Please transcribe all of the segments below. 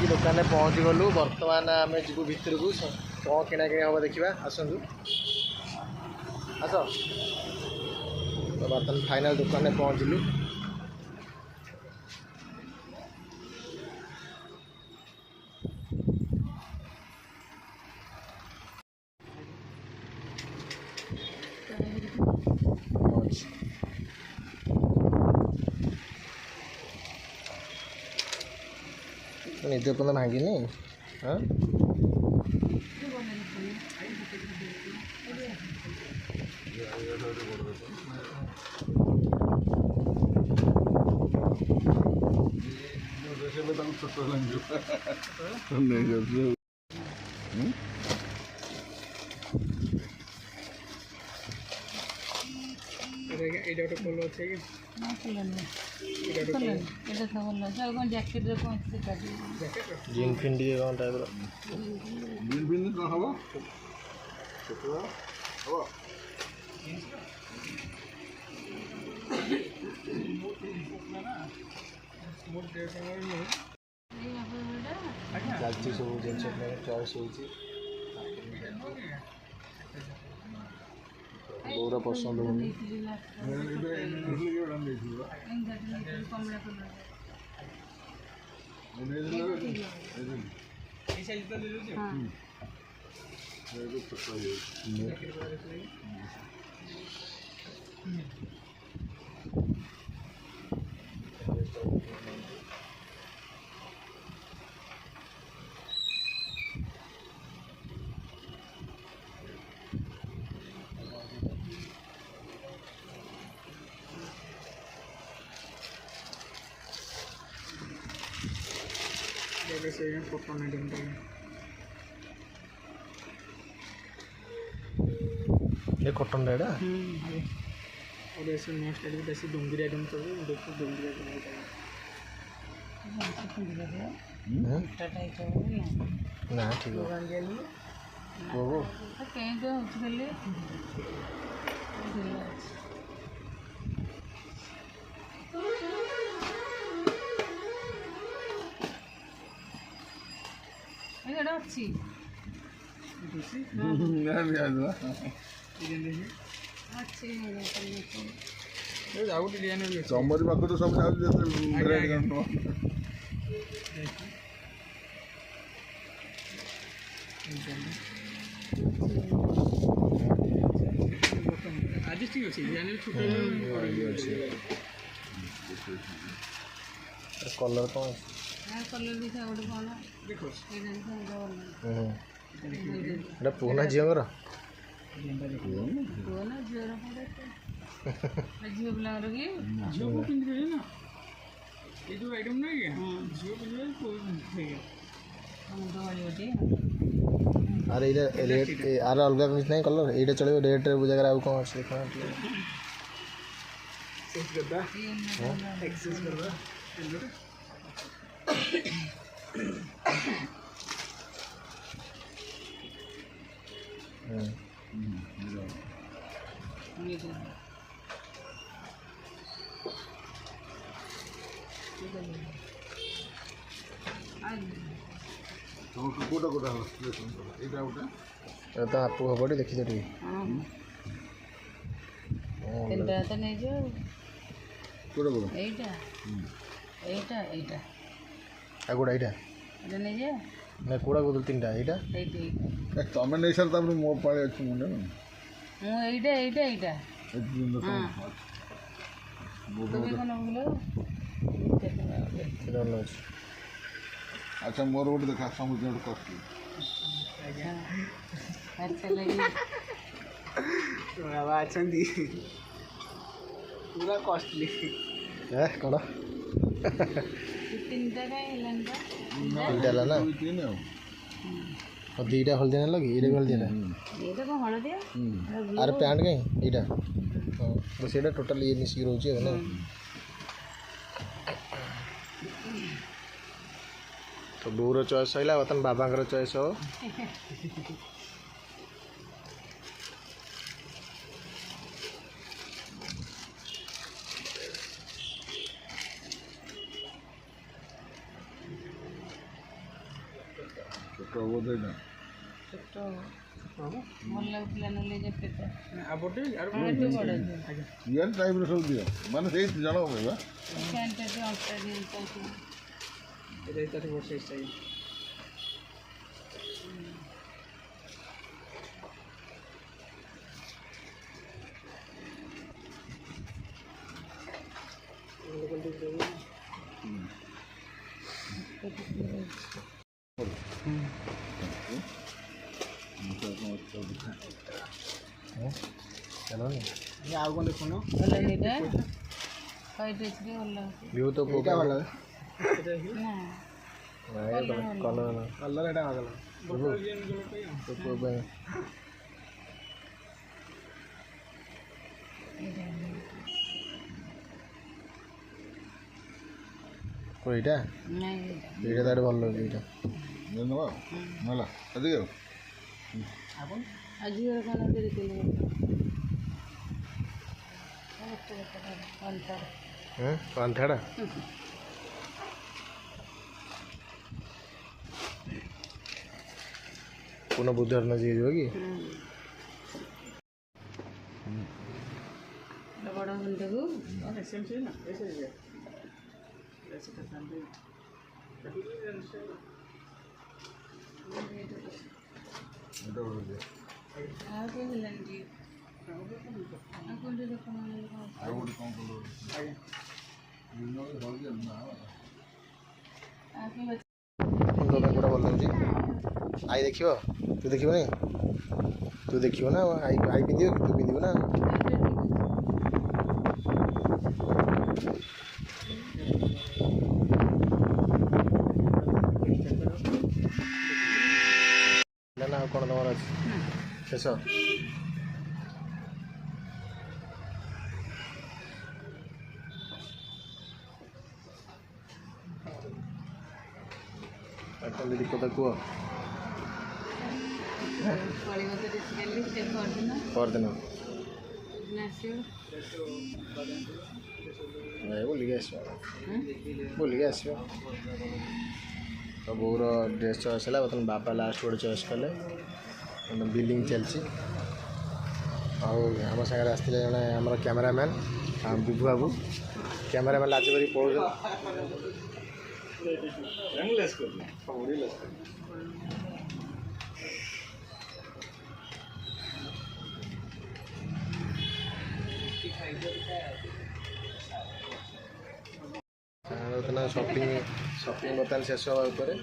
ଆସିକି ଦୋକାନରେ ପହଞ୍ଚିଗଲୁ। ବର୍ତ୍ତମାନ ଆମେ ଯିବୁ ଭିତରକୁ କ'ଣ କିଣାକିଣି ହେବ ଦେଖିବା। ଆସନ୍ତୁ ଆସ। ତ ବର୍ତ୍ତମାନ ଫାଇନାଲ୍ ଦୋକାନରେ ପହଞ୍ଚିଲୁ। ନିଦ ପର୍ଯ୍ୟନ୍ତ ଭାଙ୍ଗିନି। ହଁ ଛୋଟ ଏଇଟା ଗୋଟେ ଭଲ ଅଛି କି? ଜିନ୍ ଫିନ୍ ଟିକେ କ'ଣ ଟାଇପ୍ର ଜିନ୍ ଫିନ୍ କ'ଣ ହେବ? ଚାଲିଛି ସବୁ ଜିନିଷ ଚଏସ୍ ହେଉଛି। ବୋଉର ପସନ୍ଦ ହଉନି। ये कॉटन रेड है और ऐसे नेक्स्ट आइटम जैसे डोंगरी आइटम तो देखो डोंगरी आइटम ना ठीक है वो कहीं तो चले ଏଇଟା ଅଛି ଚମରି ପାଖରୁ ସବୁ ଯାଉଛି। ଆଜି ଠିକ୍ ଅଛି କଲର୍ କ'ଣ କଲର୍ ବି ଗୋଟେ କ'ଣ ଦେଖ ଏଇଟା ପୁରୁଣା ଝିଅଙ୍କର ଝିଅ ପିଲାଙ୍କର କି ଝିଅକୁ ପିନ୍ଧିବେ ନା ଏ ଯେଉଁ ଆଇଟମ୍ ନାହିଁ କି ଝିଅ ପିନ୍ଧିବେ ଆରେ ଏଇଟା ରେଟ୍ ଆର ଅଲଗା କିଛି ନାହିଁ କଲର୍ ଏଇଟା ଚଳିବ ରେଟ୍ରେ ଜାଗାରେ ଆଉ କ'ଣ ଅଛି କୋଉଟା କୋଉଟା ଏଇଟା ଗୋଟେ ତ ଆପୁ ହବ ଦେଖିଛ ଟିକେ ତିନିଟା ତ ନେଇଯିବ କୋଉଟା କୋଉଟା ଏଇଟା ଏଇଟା ଏଇଟା ଆଉ କୋଉଟା ଏଇଟା ଏଇଟା ନେଇଯିବ ନା କୋଉଟା କହୁଥିଲି ତିନିଟା ଏଇଟା ତମେ ନେଇ ସାର ତାପରେ ମୋ ପାଳି ଅଛି ମୁଁ ନେବି ମୁଁ ଏଇଟା ଏଇଟା ଏଇଟା ଆଚ୍ଛା ମୋର ଗୋଟେ ଦେଖା ସମୁଦ୍ର ଗୋଟେ କଷ୍ଟଲି ବାବା ଅଛନ୍ତି ପୁରା କଷ୍ଟଲି କ'ଣ ତିନିଟା ହେଲା ନା ଦୁଇଟା ହଳଦିଆ ନେଲ କି ଏଇଟା ବି ହଳଦିଆ ଆରେ ପ୍ୟାଣ୍ଟ କାହିଁ ଏଇଟା ହଁ ସେଇଟା ଟୋଟାଲି ଇଏ ମିଶିକି ରହୁଛି ଆଉ ନା ତ ବୋଉର ଚଏସ୍ ସରିଲା ବର୍ତ୍ତମାନ ବାବାଙ୍କର ଚଏସ୍ ହେବ ଛୋଟ ଭଲ ଲାଗୁଥିଲା ନହେଲେ ଯେ ପେଟ ବଡ଼ ଇଏ ଟାଇପ୍ର ସବୁ ଦିଅ ମାନେ ସେଇ ଜଣକ ପାଇଁ ବା ପ୍ୟାଣ୍ଟଟା ଯେ ଅଣ୍ଟା ଦିଅନ୍ତା चलो ये आउ कौन देखुन ଭଲ ଏଇଟା ହ୍ୱାଇଟ୍ ଡ୍ରେସ୍ରେ ଭଲ ଲାଗୁଛି व्यू तो ଏଇଟା ଭଲ ନା कलर କଲର ଏଇଟା ଭଲ कोईटा ନାଇଁ ଏଇଟା ତାର ଭଲ ଲାଗୁଛି ଏଇଟା ନେବା ନଲା ଅଧିକ ଆଜି କ'ଣ ଦେଇଥିଲେ ପାନ୍ଥାଟା ପୁନଃ ବୁଧବାର ନ ଯିବ କି ବଡ଼ ଘଣ୍ଟାକୁ ଆଉ କେହି ହେଲାନି ଟିକେ ଆଉ କେଉଁଠି ଦୋକାନ ତୋ ପାଇଁ କୋଉଟା ଭଲ ଲାଗୁଛି ଆଇ ଦେଖିବ ତୁ ଦେଖିବନି ତୁ ଦେଖିବ ନା ଆଇ ପିନ୍ଧିବ ତୁ ପିନ୍ଧିବୁ ନା ନା ଆଉ କ'ଣ ତମର ଅଛି ଶେଷ କ'ଣ ଦିଦି କଥା କୁହ ପରଦିନ ବୁଲିକି ଆସିବ ବୁଲିକି ଆସିବ ତ ବୋଉର ଡ୍ରେସ୍ ଚଏସ୍ ହେଲା ବର୍ତ୍ତମାନ ବାପା ଲାଷ୍ଟ ଗୋଟେ ଚଏସ୍ କଲେ ବିଲିଂ ଚାଲିଛି ଆଉ ଆମ ସାଙ୍ଗରେ ଆସିଥିଲେ ଜଣେ ଆମର କ୍ୟାମେରାମ୍ୟାନ୍ ବିଭୁ ବାବୁ କ୍ୟାମେରାମ୍ୟାନ୍ ଲାଜ କରିକି ପଳଉଛନ୍ତି ବର୍ତ୍ତମାନ ସପିଂ ବର୍ତ୍ତମାନ ଶେଷ ହେବା ଉପରେ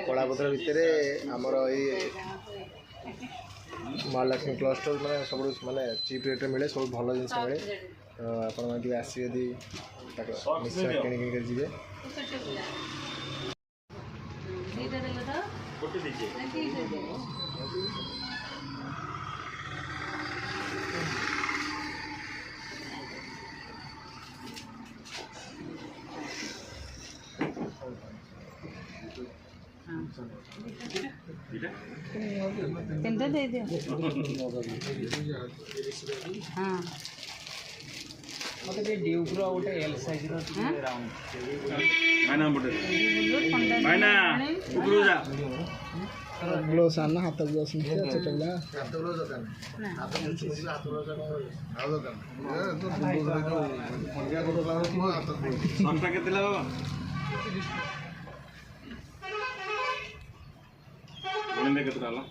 କଳାପଥର ଭିତରେ ଆମର ଏଇ ମହାଲକ୍ଷ୍ମୀ କ୍ଲଷ୍ଟର ମାନେ ସବୁଠୁ ମାନେ ଚିପ୍ ରେଟ୍ରେ ମିଳେ ସବୁ ଭଲ ଜିନିଷ ମିଳେ ତ ଆପଣମାନେ ଟିକେ ଆସିବେ ଯଦି ନିଶ୍ଚୟ କିଣିକି ଯିବେ ତିନିଟା ଦେଇଦିଅ ହଁ ମୋତେ ଟିକେ ଡ୍ୟୁକ୍ର ଗୋଟେ ଏଲ୍ ସାଇଜ୍ର ଟିକେ ରାଉଣ୍ଡ ଗ୍ଲୋଭ୍ସ ଆଣ ହାତ ଗ୍ଲୋଭ୍ସ ଛୋଟ ପିଲା କେତେ ଲାଗବ କେତେ ହେଲା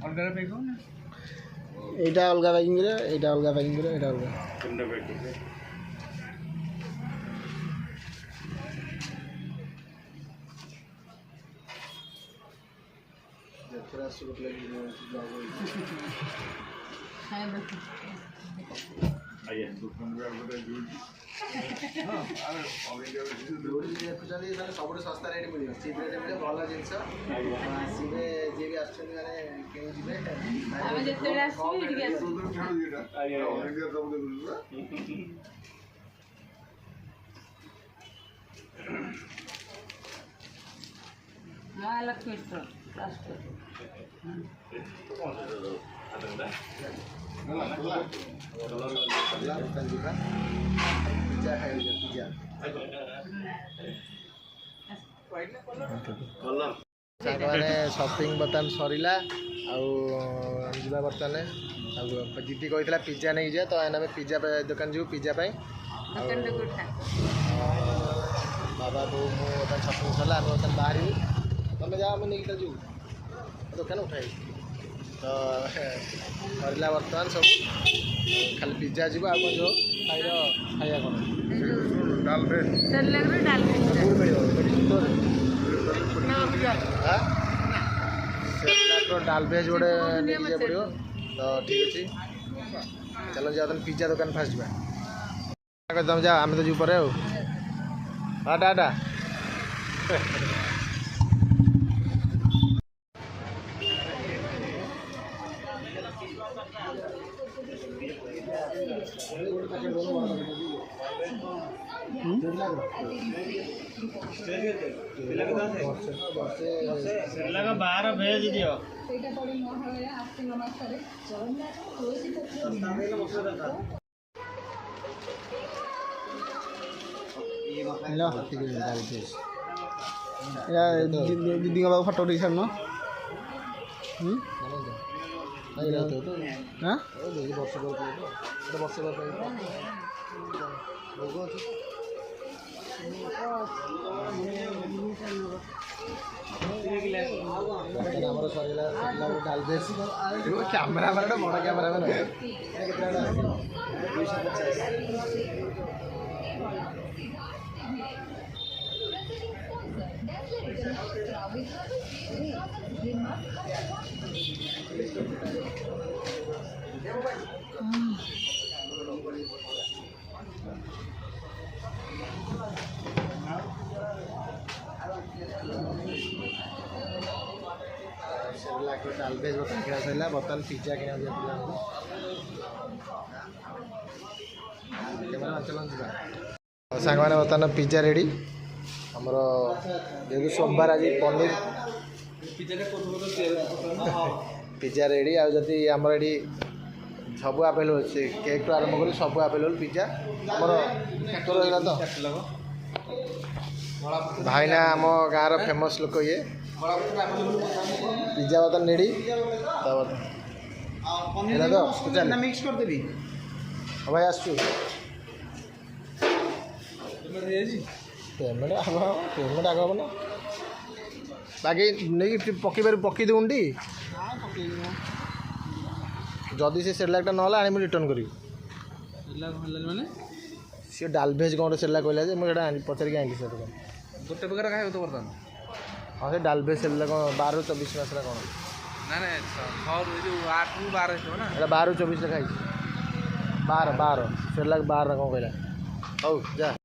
$2925 এইটা অলগা প্যাকিংরে এইটা অলগা প্যাকিংরে এটা অলগা ଆଜ୍ଞା ଦେଖୁଛନ୍ତି ମାନେ ସବୁଠୁ ଶସ୍ତା ରେଟ୍ ମିଳିବ ଚିପ୍ ରେଟ୍ ମିଳିବ ଭଲ ଜିନିଷ ଆସିବେ ଯିଏ ବି ଆସୁଛନ୍ତି ମାନେ କିଣିଯିବେ ଆମେ ଯେତେବେଳେ ଆସିବୁ ଏଠିକି ଆସିବୁ ମହାଲକ୍ଷ୍ମୀ ଷ୍ଟୋର ଲାଷ୍ଟ ଯିବା ପିଜା ଖାଇବେ ପିଜା ସାଙ୍ଗମାନେ ସପିଂ ବର୍ତ୍ତମାନ ସରିଲା ଆଉ ଯିବା ବର୍ତ୍ତମାନ ଆଉ ଦିଦି କହିଥିଲା ପିଜା ନେଇକି ଯିବା ତ ଆମେ ପିଜା ଦୋକାନ ଯିବୁ ପିଜା ପାଇଁ ବାବା ବୋଉ ମୁଁ ବର୍ତ୍ତମାନ ସପିଂ ସରିଲା ଆମେ ବର୍ତ୍ତମାନ ବାହାରିବୁ ତମେ ଯାଅ ଆମେ ନେଇକି ଯିବୁ ଦୋକାନ ଉଠାଇ ତ ସରିଲା ବର୍ତ୍ତମାନ ସବୁ ଖାଲି ପିଜା ଯିବ ଆଉ କ'ଣ ଯିବ ଖାଇବା କ'ଣ ଡାଲ ବ୍ରେଡ୍ ମିଳିବ ଡାଲ ଭେଜ୍ ଗୋଟେ ନେଇକି ଯିବାକୁ ପଡ଼ିବ ତ ଠିକ୍ ଅଛି ଚାଲ ଯିବା ତମେ ପିଜା ଦୋକାନ ଫାଷ୍ଟ ଯିବା ତମେ ଯାଅ ଆମେ ତ ଯିବୁ ପରେ ଆଉ ଟା बाहर भेज दियो दीदी का फोटो टी शर्ट हाँ कैमरा बड़ा कैमरा डाल भेज बर्तन किना सर बर्तन पिज्जा किना सांग मैंने बर्तमान पिज्जा रेडी आमर जेहतु सोमवार आज पनीर पिज्जा रेडी आदि आमर ये सब आवेलेबल अच्छे केक टू आरम्भ कर सब आवेलेबल पिज्जा आमर तो भाईना आम गाँव फेमस लोक ये पिज्जा बर्तन रेडी तो मिक्स कर देवी भाई आसु पेमेंट आग हम ना बाकी नहीं पकई पार पकई दूँगी जदि से सेरेलाकटा ना आनी रिटर्न करी सी डाल भेज कौन सेरेलाक कहला मुझे पचारिक आनी से गोटे प्रकार खाए तो बर्तमान हाँ से डाल भेज सेरेलाक 12-24 मसला कौन ना ना 8-12 ना 12-24 खाई 12 सेरेलाक 12 कौन कहला हौ जा।